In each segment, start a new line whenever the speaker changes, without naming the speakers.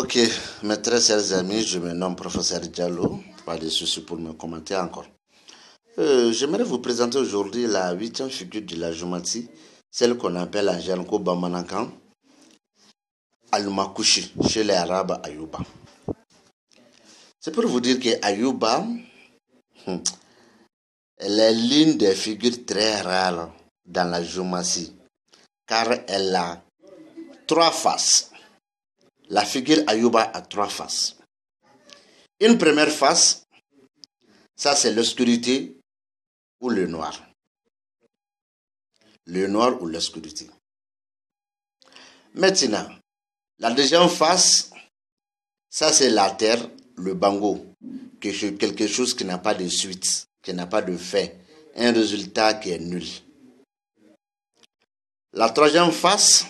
Ok, mes très chers amis, je me nomme professeur Diallo. Pas de soucis pour me commenter encore. J'aimerais vous présenter aujourd'hui la 8e figure de la géométrie, celle qu'on appelle en Janko Bamanankan, Al-Makushi, chez les Arabes Ayuba. C'est pour vous dire que Ayuba, elle est l'une des figures très rares dans la géométrie, car elle a 3 faces. La figure Ayuba a 3 faces. Une première face, ça c'est l'obscurité ou le noir. Le noir ou l'obscurité. Maintenant, la deuxième face, ça c'est la terre, le bango, quelque chose qui n'a pas de suite, qui n'a pas de fait, un résultat qui est nul. La troisième face,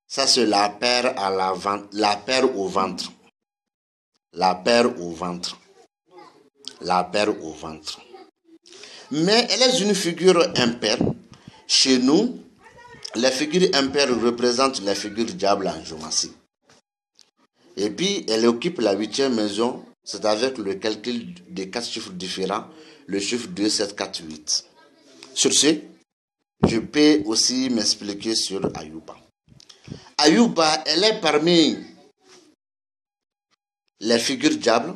ça c'est la paire à la paire au ventre. La paire au ventre. La paire au ventre. Mais elle est une figure impaire. Chez nous, les figures impaires représentent la figure diable en géométrie. Et puis, elle occupe la 8e maison, c'est avec le calcul des 4 chiffres différents, le chiffre 2, 7, 4, 8. Sur ce, je peux aussi m'expliquer sur Ayuba. Ayuba, elle est parmi les figures diables,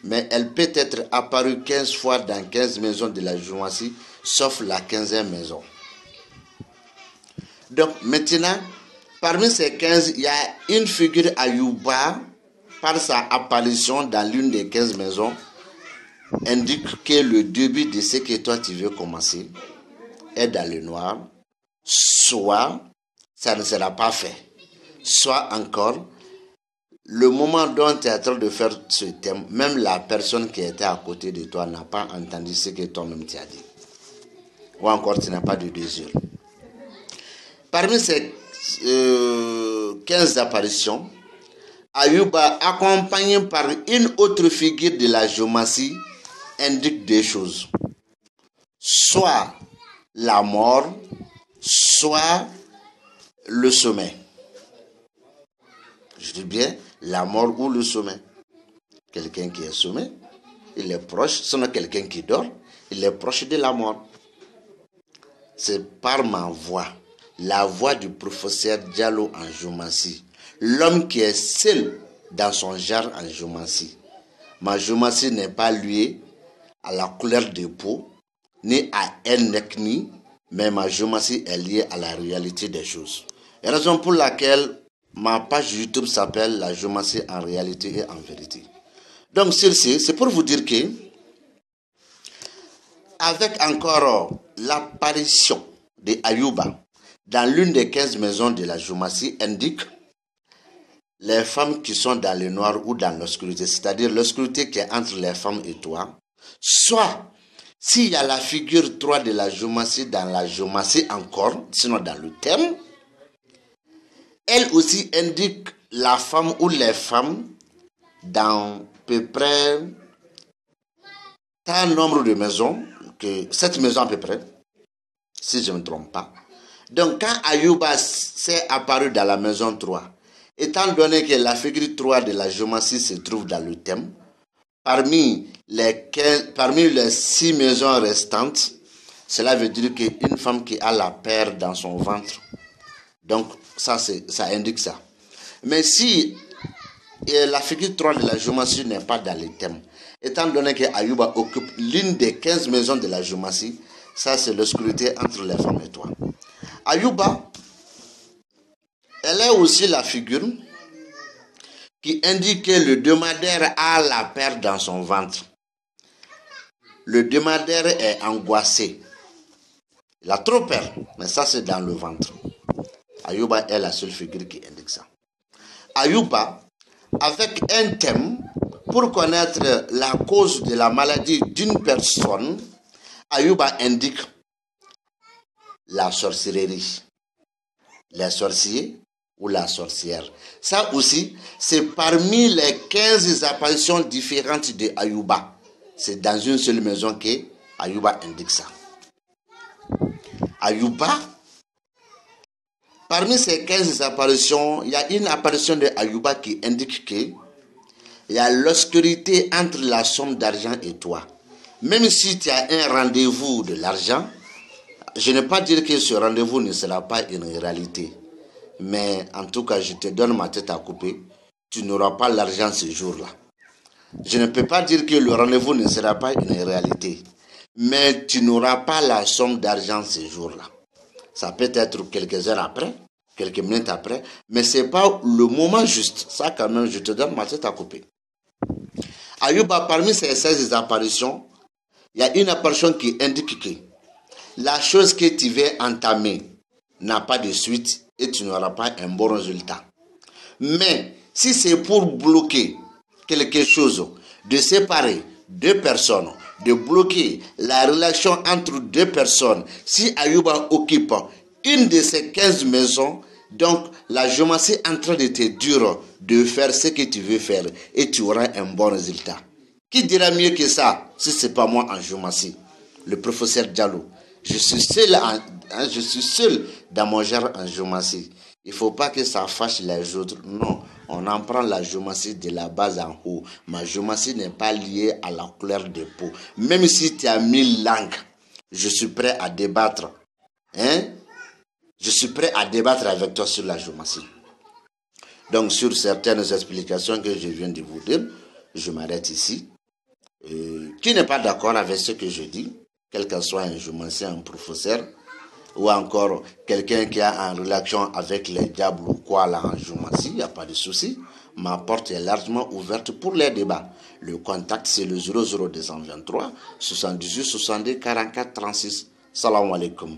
mais elle peut être apparue 15 fois dans 15 maisons de la géométrie, sauf la 15e maison. Donc maintenant, parmi ces 15, il y a une figure Ayuba, par sa apparition dans l'une des 15 maisons, indique que le début de ce que toi tu veux commencer est dans le noir, soit ça ne sera pas fait, soit encore, le moment dont tu es en train de faire ce thème, même la personne qui était à côté de toi n'a pas entendu ce que toi-même tu as dit. Ou encore, tu n'as pas de désir. Parmi ces 15 apparitions, Ayuba, accompagné par une autre figure de la géométrie, indique des choses. Soit la mort, soit le sommet. Je dis bien la mort ou le sommet. Quelqu'un qui est sommet, il est proche, sinon quelqu'un qui dort, il est proche de la mort. C'est par ma voix, la voix du professeur Diallo en géométrie, l'homme qui est seul dans son genre en géométrie. Ma géométrie n'est pas liée à la couleur de peau, ni à une ethnie, mais ma géométrie est liée à la réalité des choses. Et raison pour laquelle ma page YouTube s'appelle La géométrie en réalité et en vérité. Donc celle-ci, c'est pour vous dire que, avec encore l'apparition de Ayuba dans l'une des 15 maisons de la géométrie, indique les femmes qui sont dans le noir ou dans l'obscurité, c'est-à-dire l'obscurité qui est entre les femmes et toi, soit s'il y a la figure 3 de la géométrie dans la géométrie encore, sinon dans le thème, elle aussi indique la femme ou les femmes dans à peu près un nombre de maisons, que 7 maisons à peu près, si je ne me trompe pas. Donc quand Ayuba s'est apparu dans la maison 3, étant donné que la figure 3 de la géométrie se trouve dans le thème, parmi les 6 maisons restantes, cela veut dire qu'une femme qui a la paire dans son ventre, donc ça indique ça. Mais si la figure 3 de la géométrie n'est pas dans le thème, étant donné que Ayuba occupe l'une des 15 maisons de la géométrie, ça c'est l'obscurité entre les femmes et toi. Ayuba, elle est aussi la figure qui indique que le dromadaire a la paire dans son ventre. Le dromadaire est angoissé. Il a trop peur, mais ça c'est dans le ventre. Ayuba est la seule figure qui indique ça. Ayuba, avec un thème, pour connaître la cause de la maladie d'une personne, Ayuba indique la sorcellerie, les sorciers ou la sorcière. Ça aussi, c'est parmi les 15 apparitions différentes de Ayuba. C'est dans une seule maison que Ayuba indique ça. Ayuba Parmi ces 15 apparitions, il y a une apparition de Ayuba qui indique qu'il y a l'obscurité entre la somme d'argent et toi. Même si tu as un rendez-vous de l'argent, je ne vais pas dire que ce rendez-vous ne sera pas une réalité. Mais en tout cas, je te donne ma tête à couper. Tu n'auras pas l'argent ce jour-là. Je ne peux pas dire que le rendez-vous ne sera pas une réalité. Mais tu n'auras pas la somme d'argent ce jour-là. Ça peut être quelques heures après, quelques minutes après, mais ce n'est pas le moment juste. Ça, quand même, je te donne ma tête à couper. Ayuba, parmi ces 16 apparitions, il y a une apparition qui indique que la chose que tu veux entamer n'a pas de suite et tu n'auras pas un bon résultat. Mais si c'est pour bloquer quelque chose, de séparer deux personnes, de bloquer la relation entre deux personnes, si Ayuba occupe une de ces 15 maisons, donc la géomancie est en train de te dire de faire ce que tu veux faire et tu auras un bon résultat. Qui dira mieux que ça si ce n'est pas moi en géomancie? Le professeur Diallo. Je suis seul dans mon genre en géomancie. Il ne faut pas que ça fâche les autres. Non, on en prend la géomancie de la base en haut. Ma géomancie n'est pas liée à la couleur de peau. Même si tu as 1000 langues, je suis prêt à débattre. Je suis prêt à débattre avec toi sur la géomancie. Donc, sur certaines explications que je viens de vous dire, je m'arrête ici. Qui n'est pas d'accord avec ce que je dis, quel que soit un géomancien, un professeur, ou encore quelqu'un qui a en relation avec les diables ou quoi là en géomancie, il n'y a pas de souci. Ma porte est largement ouverte pour les débats. Le contact, c'est le 00223 78 62 44 36. Salam alaikum.